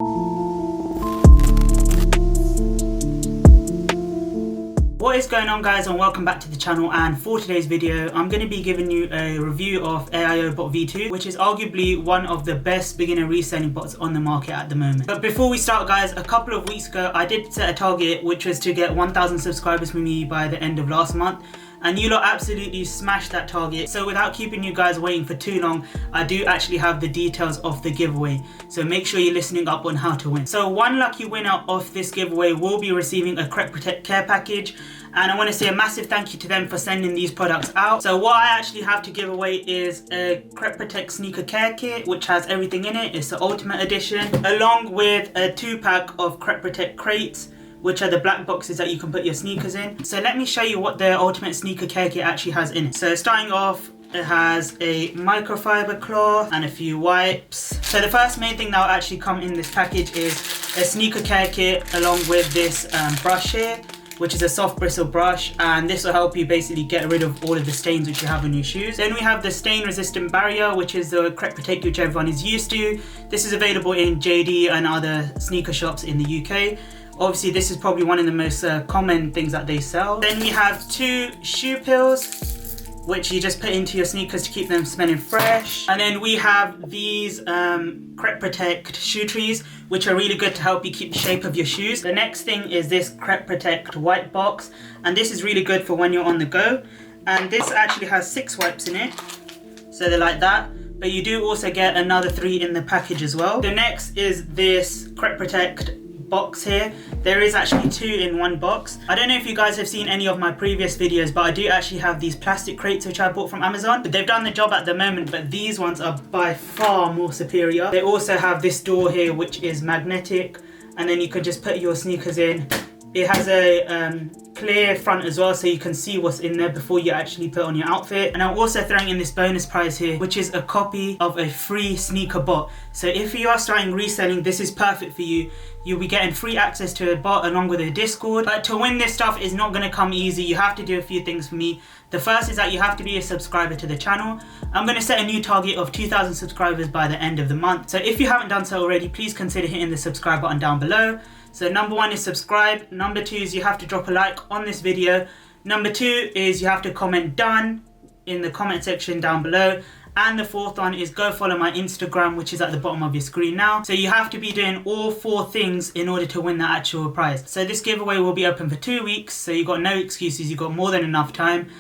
What is going on, guys, and welcome back to the channel. And for today's video I'm going to be giving you a review of AIO Bot V2, which is arguably one of the best beginner reselling bots on the market at the moment. But before we start, guys, a couple of weeks ago I did set a target, which was to get 1,000 subscribers for me by the end of last month, and you lot absolutely smashed that target. So without keeping you guys waiting for too long, I do actually have the details of the giveaway, so make sure you're listening up on how to win. So one lucky winner of this giveaway will be receiving a Crep Protect care package, and I want to say a massive thank you to them for sending these products out. So what I actually have to give away is a Crep Protect sneaker care kit, which has everything in it. It's the ultimate edition, along with a 2-pack of Crep Protect crates, which are the black boxes that you can put your sneakers in. So let me show you what the ultimate sneaker care kit actually has in it. So starting off, it has a microfiber cloth and a few wipes. So the first main thing that will actually come in this package is a sneaker care kit, along with this brush here, which is a soft bristle brush, and this will help you basically get rid of all of the stains which you have on your shoes. Then we have the stain resistant barrier, which is the Crep Protect which everyone is used to. This is available in JD and other sneaker shops in the UK. Obviously this is probably one of the most common things that they sell. Then we have 2 shoe pills, which you just put into your sneakers to keep them smelling fresh. And then we have these Crep Protect shoe trees, which are really good to help you keep the shape of your shoes. The next thing is this Crep Protect white box, and this is really good for when you're on the go. And this actually has 6 wipes in it, so they're like that. But you do also get another 3 in the package as well. The next is this Crep Protect box here. There is actually 2 in one box. I don't know if you guys have seen any of my previous videos, but I do actually have these plastic crates which I bought from Amazon. They've done the job at the moment, but these ones are by far more superior. They also have this door here which is magnetic, and then you can just put your sneakers in. It has a clear front as well, so you can see what's in there before you actually put on your outfit. And I'm also throwing in this bonus prize here, which is a copy of a free sneaker bot. So if you are starting reselling, this is perfect for you. You'll be getting free access to a bot along with a Discord. But to win this stuff is not going to come easy. You have to do a few things for me. The first is that you have to be a subscriber to the channel. I'm going to set a new target of 2,000 subscribers by the end of the month. So if you haven't done so already, please consider hitting the subscribe button down below. So number 1 is subscribe. Number 2 is you have to drop a like on this video. Number 2 is you have to comment done in the comment section down below. And the 4th one is go follow my Instagram, which is at the bottom of your screen now. So you have to be doing all 4 things in order to win the actual prize. So this giveaway will be open for 2 weeks, so you've got no excuses, you've got more than enough time.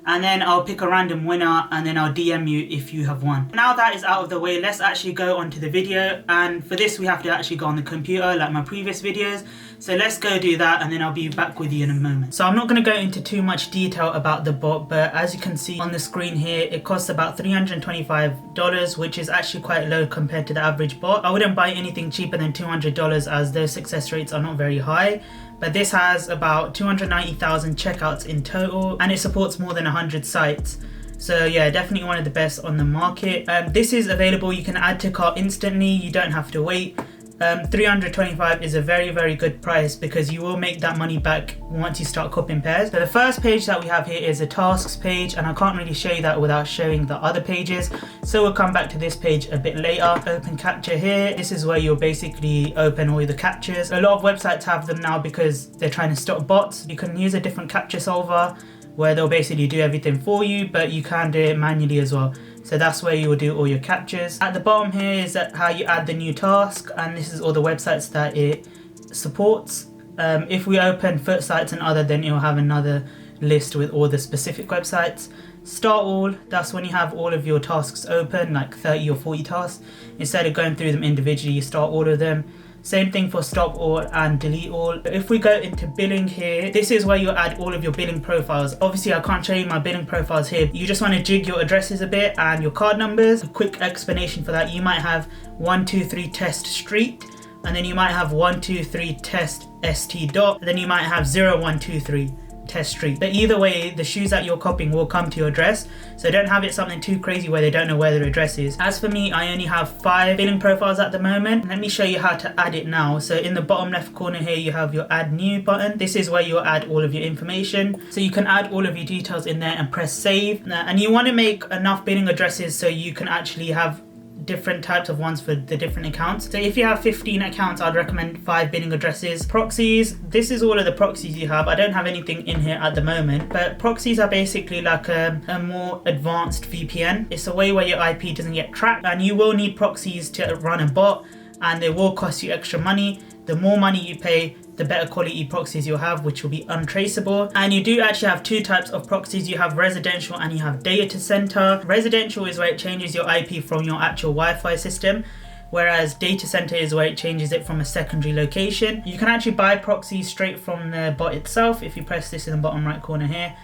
And then I'll pick a random winner, and then I'll DM you if you have won. Now that is out of the way, let's actually go on to the video. And for this we have to actually go on the computer like my previous videos. So let's go do that, and then I'll be back with you in a moment. So I'm not going to go into too much detail about the bot, but as you can see on the screen here, it costs about $325, which is actually quite low compared to the average bot. I wouldn't buy anything cheaper than $200 as those success rates are not very high. But this has about 290,000 checkouts in total, and it supports more than 100 sites. So yeah, definitely one of the best on the market. This is available, you can add to cart instantly, you don't have to wait. $325 is a very good price, because you will make that money back once you start copying pairs. So the first page that we have here is a tasks page, and I can't really show you that without showing the other pages, so we'll come back to this page a bit later. Open capture here, this is where you'll basically open all the captures. A lot of websites have them now because they're trying to stop bots. You can use a different capture solver where they'll basically do everything for you, but you can do it manually as well. So that's where you will do all your captures. At the bottom here is how you add the new task, and this is all the websites that it supports. If we open foot sites and other, then it will have another list with all the specific websites. Start all, that's when you have all of your tasks open, like 30 or 40 tasks. Instead of going through them individually, you start all of them. Same thing for stop all and delete all. If we go into billing here, this is where you add all of your billing profiles. Obviously I can't show you my billing profiles here. You just want to jig your addresses a bit and your card numbers. A quick explanation for that: you might have 123 test street, and then you might have 123 test st dot, and then you might have 0123 test street. But either way, the shoes that you're copying will come to your address, so don't have it something too crazy where they don't know where their address is. As for me, I only have 5 billing profiles at the moment. Let me show you how to add it now. So in the bottom left corner here, you have your add new button. This is where you'll add all of your information, so you can add all of your details in there and press save. And you want to make enough billing addresses so you can actually have different types of ones for the different accounts. So if you have 15 accounts, I'd recommend 5 billing addresses. Proxies, this is all of the proxies you have. I don't have anything in here at the moment, but proxies are basically like a more advanced VPN. It's a way where your IP doesn't get tracked, and you will need proxies to run a bot, and they will cost you extra money. The more money you pay, the better quality proxies you'll have, which will be untraceable. And you do actually have 2 types of proxies. You have residential and you have data center. Residential is where it changes your IP from your actual Wi-Fi system, whereas data center is where it changes it from a secondary location. You can actually buy proxies straight from the bot itself. If you press this in the bottom right corner here,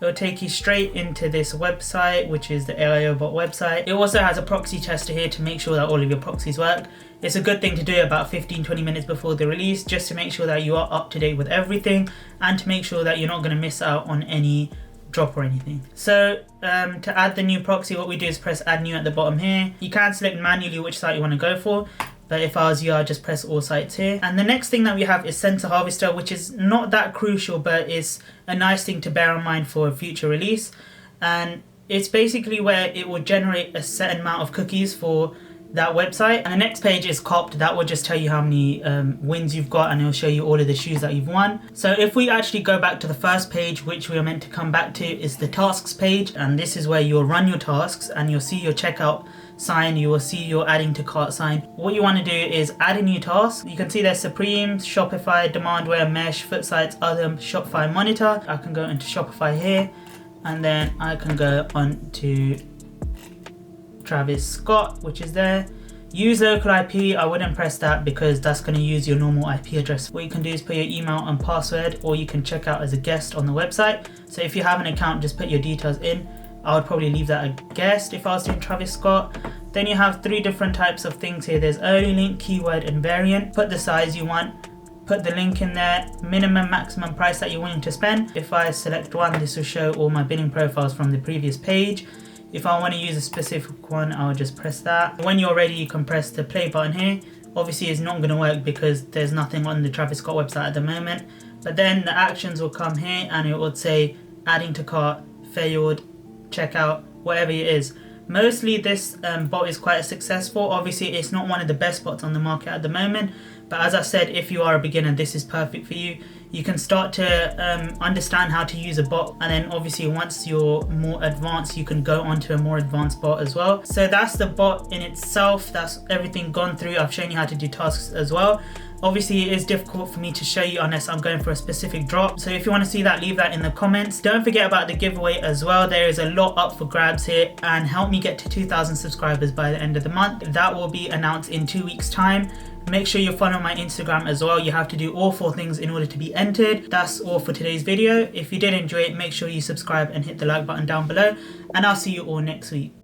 it will take you straight into this website, which is the AIO bot website. It also has a proxy tester here to make sure that all of your proxies work. It's a good thing to do about 15-20 minutes before the release, just to make sure that you are up to date with everything and to make sure that you're not going to miss out on any drop or anything. So to add the new proxy, what we do is press add new at the bottom here. You can select manually which site you want to go for, but if I was you, I'd just press all sites here. And the next thing that we have is sensor harvester, which is not that crucial, but it's a nice thing to bear in mind for a future release. And it's basically where it will generate a set amount of cookies for that website. And the next page is copped. That will just tell you how many wins you've got, and it'll show you all of the shoes that you've won. So if we actually go back to the first page, which we are meant to come back to, is the tasks page, and this is where you'll run your tasks and you'll see your checkout sign, you will see your adding to cart sign. What you want to do is add a new task. You can see there's Supreme, Shopify, Demandware, Mesh, Foot Sites, other, Shopify Monitor. I can go into Shopify here, and then I can go on to Travis Scott, which is there. Use local IP, I wouldn't press that because that's going to use your normal IP address. What you can do is put your email and password, or you can check out as a guest on the website. So if you have an account, just put your details in. I would probably leave that a guest if I was doing Travis Scott. Then you have 3 different types of things here. There's early link, keyword, and variant. Put the size you want, put the link in there, minimum, maximum price that you're willing to spend. If I select one, this will show all my bidding profiles from the previous page. If I want to use a specific one, I'll just press that. When you're ready, you can press the play button here. Obviously, it's not going to work because there's nothing on the Travis Scott website at the moment. But then the actions will come here, and it would say adding to cart, failed, checkout, whatever it is. Mostly this bot is quite successful. Obviously, it's not one of the best bots on the market at the moment, but as I said, if you are a beginner, this is perfect for you. You can start to understand how to use a bot, and then obviously once you're more advanced, you can go onto a more advanced bot as well. So that's the bot in itself. That's everything gone through. I've shown you how to do tasks as well. Obviously, it is difficult for me to show you unless I'm going for a specific drop. So if you want to see that, leave that in the comments. Don't forget about the giveaway as well. There is a lot up for grabs here, and help me get to 2,000 subscribers by the end of the month. That will be announced in 2 weeks' time. Make sure you follow my Instagram as well. You have to do all 4 things in order to be entered. That's all for today's video. If you did enjoy it, make sure you subscribe and hit the like button down below, and I'll see you all next week.